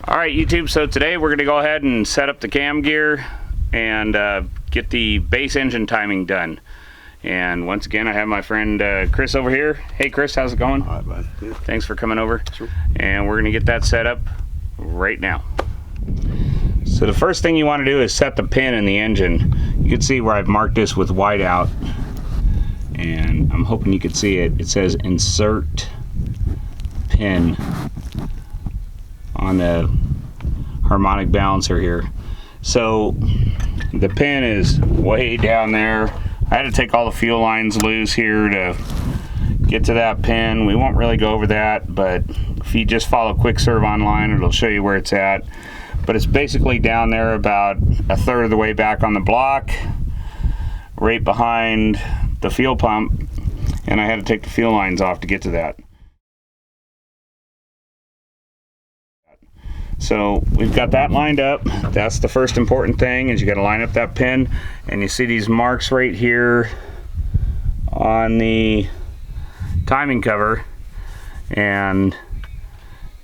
Alright YouTube, so today we're going to go ahead and set up the cam gear and get the base engine timing done. And once again I have my friend Chris over here. Hey Chris, how's it going? All right, bud. Good. Thanks for coming over. Sure. And we're going to get that set up right now. So the first thing you want to do is set the pin in the engine. You can see where I've marked this with white out. And I'm hoping you can see it. It says insert pin on the harmonic balancer here. So the pin is way down there. I had to take all the fuel lines loose here to get to that pin. We won't really go over that, but if you just follow Quick Serve online, it'll show you where it's at. But it's basically down there about a third of the way back on the block, right behind the fuel pump, and I had to take the fuel lines off to get to that. So we've got that lined up. That's the first important thing, is you got to line up that pin, and you see these marks right here on the timing cover, and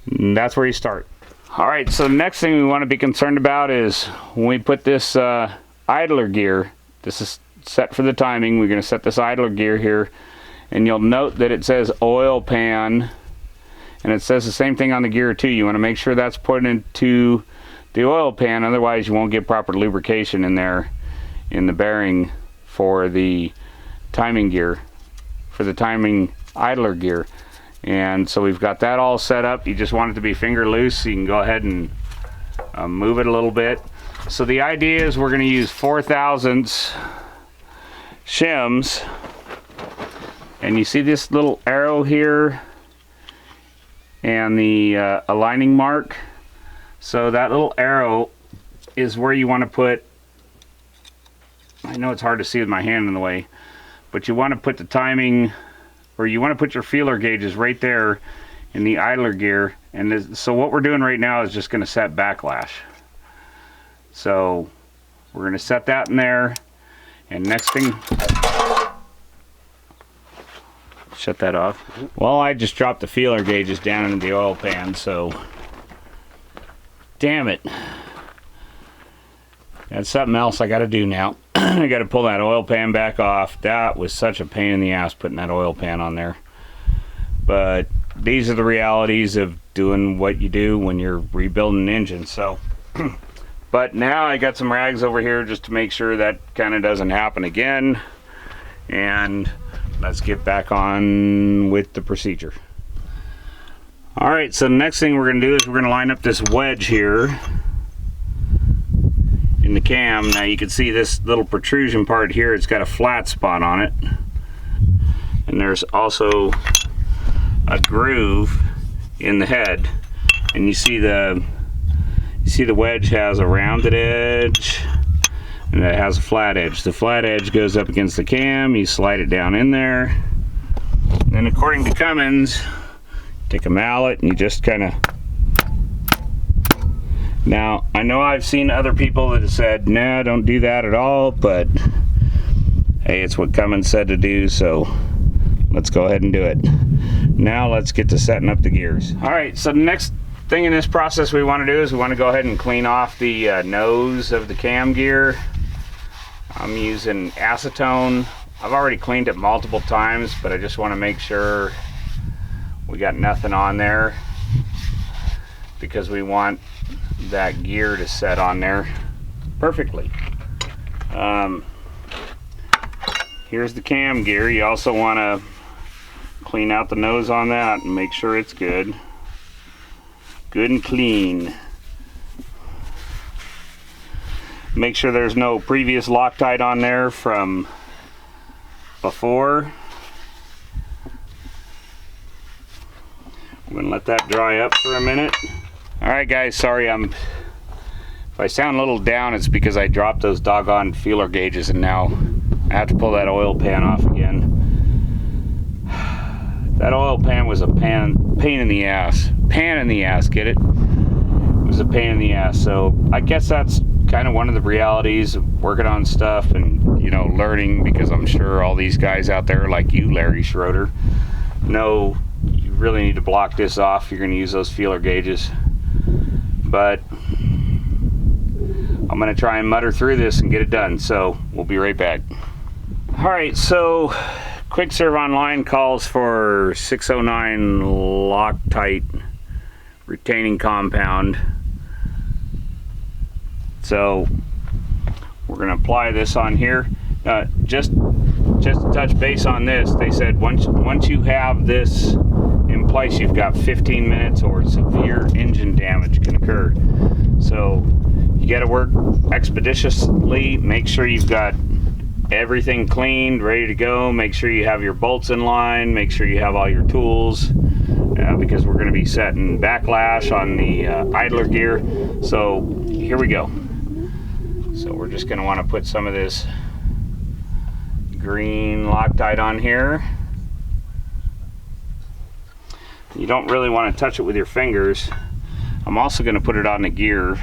that's where you start. Alright, so the next thing we want to be concerned about is when we put this idler gear, this is set for the timing, we're going to set this idler gear here, and you'll note that it says oil pan. And it says the same thing on the gear too. You want to make sure that's put into the oil pan, otherwise you won't get proper lubrication in there in the bearing for the timing gear, for the timing idler gear. And so we've got that all set up. You just want it to be finger loose, so you can go ahead and move it a little bit. So the idea is we're going to use 4/1000 shims, and you see this little arrow here and the aligning mark. So that little arrow is where you want to put, I know it's hard to see with my hand in the way, but you want to put the timing, or you want to put your feeler gauges right there in the idler gear. And so what we're doing right now is just going to set backlash. So we're going to set that in there, and next thing, shut that off. Well, I just dropped the feeler gauges down into the oil pan, so damn it. That's something else I got to do now. I got to pull that oil pan back off. That was such a pain in the ass putting that oil pan on there. But these are the realities of doing what you do when you're rebuilding an engine. So, but now I got some rags over here just to make sure that kind of doesn't happen again. And let's get back on with the procedure. Alright, so the next thing we're going to do is we're going to line up this wedge here in the cam. Now you can see this little protrusion part here, it's got a flat spot on it. And there's also a groove in the head. And you see the wedge has a rounded edge, and it has a flat edge. The flat edge goes up against the cam, you slide it down in there, and according to Cummins, take a mallet and you just kind of, now I know I've seen other people that have said nah, don't do that at all, but hey, it's what Cummins said to do, so let's go ahead and do it. Now let's get to setting up the gears. Alright, so the next thing in this process we want to do is we want to go ahead and clean off the nose of the cam gear. I'm using acetone. I've already cleaned it multiple times, but I just want to make sure we got nothing on there, because we want that gear to set on there perfectly. Here's the cam gear. You also want to clean out the nose on that and make sure it's good and clean. Make sure there's no previous Loctite on there from before. I'm gonna let that dry up for a minute. Alright guys, sorry if I sound a little down, it's because I dropped those doggone feeler gauges and now I have to pull that oil pan off again. That oil pan was a pain in the ass. Pan in the ass, get it? It was a pain in the ass. So I guess that's kind of one of the realities of working on stuff and, you know, learning, because I'm sure all these guys out there like you, Larry Schroeder, know you really need to block this off. You're going to use those feeler gauges. but I'm gonna try and mutter through this and get it done. So we'll be right back. All right, so Quick Serve Online calls for 609 Loctite retaining compound. So we're gonna apply this on here. Just to touch base on this, they said once you have this in place, you've got 15 minutes or severe engine damage can occur. So you got to work expeditiously. Make sure you've got everything cleaned, ready to go. Make sure you have your bolts in line. Make sure you have all your tools, because we're going to be setting backlash on the idler gear. So here we go. So we're just going to want to put some of this green Loctite on here. You don't really want to touch it with your fingers. I'm also going to put it on the gear.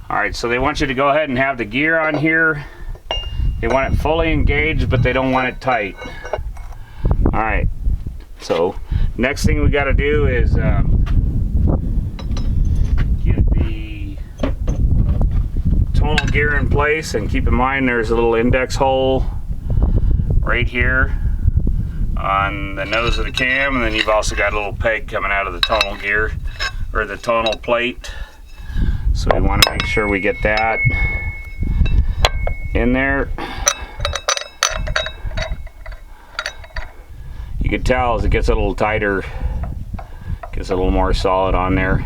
Alright, so they want you to go ahead and have the gear on here. They want it fully engaged, but they don't want it tight. Alright, so next thing we got to do is get the tonal gear in place, and keep in mind there's a little index hole right here on the nose of the cam, and then you've also got a little peg coming out of the tonal gear, or the tonal plate. So we want to make sure we get that in there. You can tell as it gets a little tighter, gets a little more solid on there.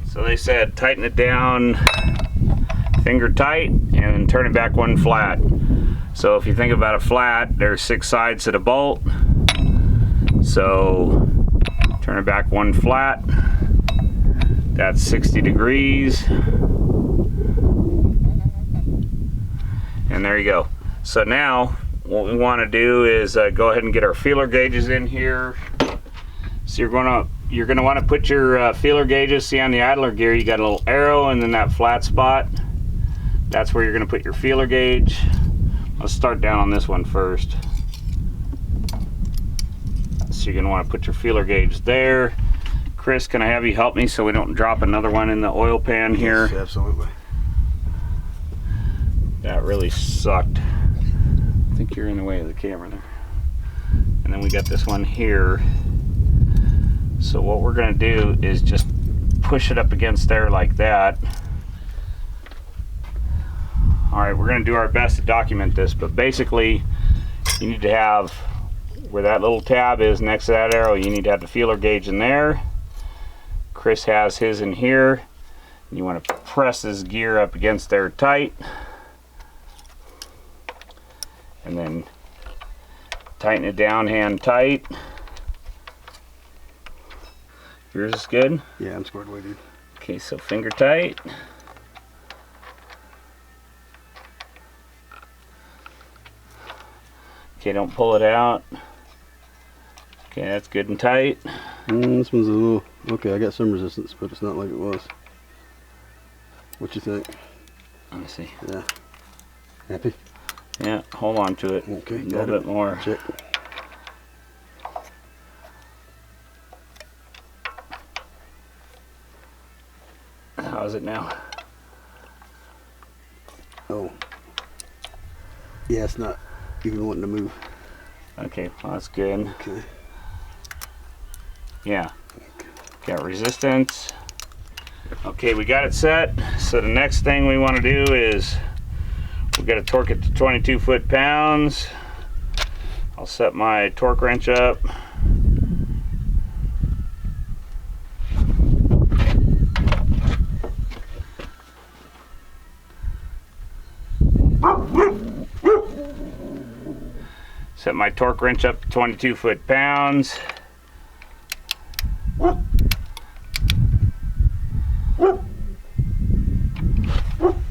So they said tighten it down finger tight and turn it back one flat. So if you think about a flat, there's 6 sides to the bolt. So turn it back one flat. That's 60 degrees. And there you go. So now what we want to do is go ahead and get our feeler gauges in here. So you're going to want to put your feeler gauges. See, on the idler gear you got a little arrow and then that flat spot. That's where you're going to put your feeler gauge. Let's start down on this one first. So you're going to want to put your feeler gauge there. Chris, can I have you help me so we don't drop another one in the oil pan here? Yes, absolutely. That really sucked. I think you're in the way of the camera there. And then we got this one here. So what we're going to do is just push it up against there like that. Alright, we're going to do our best to document this, but basically you need to have, where that little tab is next to that arrow, you need to have the feeler gauge in there. Chris has his in here. And you want to press this gear up against there tight. And then tighten it down, hand tight. Yours is good? Yeah, I'm squared away, dude. Okay, so finger tight. Okay, don't pull it out. Okay, that's good and tight. This one's a little, okay, I got some resistance, but it's not like it was. What you think? Let me see. Yeah. Happy? Yeah, hold on to it. Okay, a little bit more. Check. How's it now? Oh. Yeah, it's not even wanting to move. Okay, well, that's good. Okay. Yeah. Got resistance. Okay, we got it set. So the next thing we want to do is we got to torque it to 22 foot-pounds. I'll set my torque wrench up. Set my torque wrench up to 22 foot-pounds.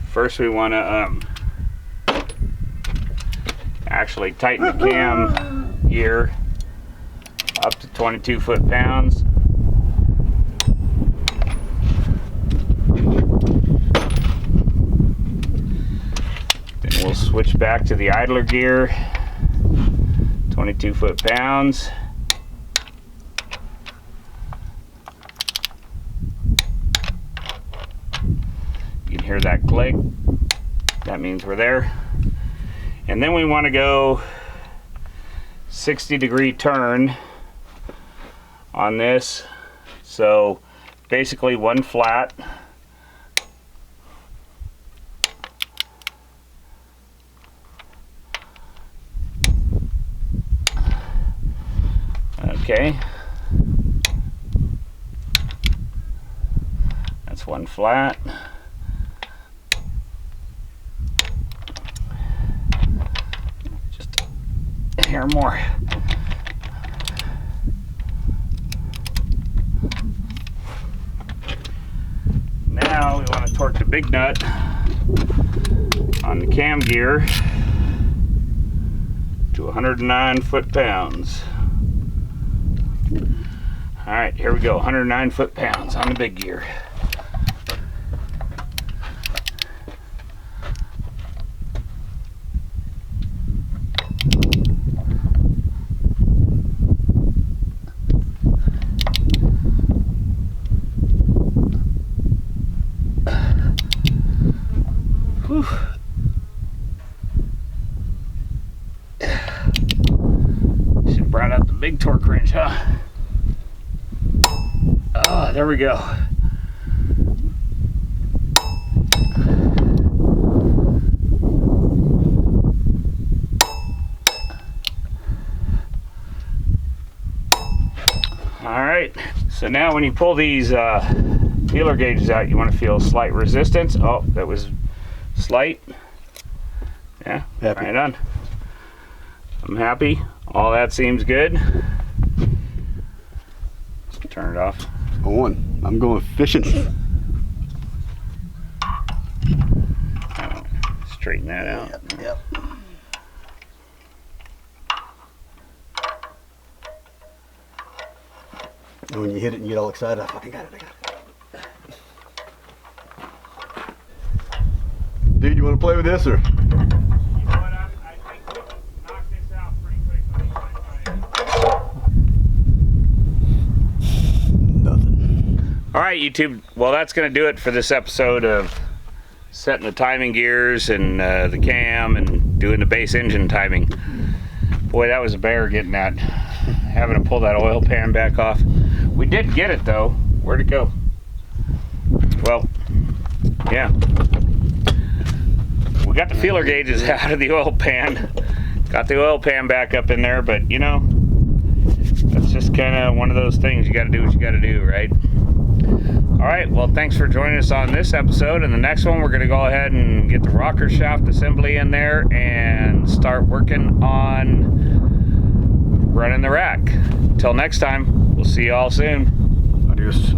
First we want to actually tighten the cam gear up to 22 foot-pounds. Then we'll switch back to the idler gear, 22 foot-pounds. hear that click. That means we're there. And then we want to go 60-degree turn on this. So basically one flat. Okay. That's one flat. Just a hair more. Now we want to torque the big nut on the cam gear to 109 foot-pounds. All right, here we go, 109 foot-pounds on the big gear. Whew. Should have brought out the big torque wrench, huh? Oh, there we go. All right, so now when you pull these feeler gauges out, you want to feel slight resistance. Oh, that was slight. Yeah, happy. Right on. I'm happy. All that seems good. Let's turn it off. I'm going fishing. Straighten that out. Yep. And when you hit it and you get all excited, I fucking got it. Dude, you want to play with this or? You know what? I think we can knock this out pretty quickly. Nothing. All right, YouTube. Well, that's going to do it for this episode of setting the timing gears and the cam and doing the base engine timing. Boy, that was a bear getting that, having to pull that oil pan back off. We did get it though. Where'd it go? Well, yeah. We got the feeler gauges out of the oil pan. Got the oil pan back up in there, but you know, that's just kind of one of those things. You got to do what you got to do, right? All right, well, thanks for joining us on this episode. And the next one, we're going to go ahead and get the rocker shaft assembly in there and start working on running the rack. Till next time, we'll see you all soon. Adios.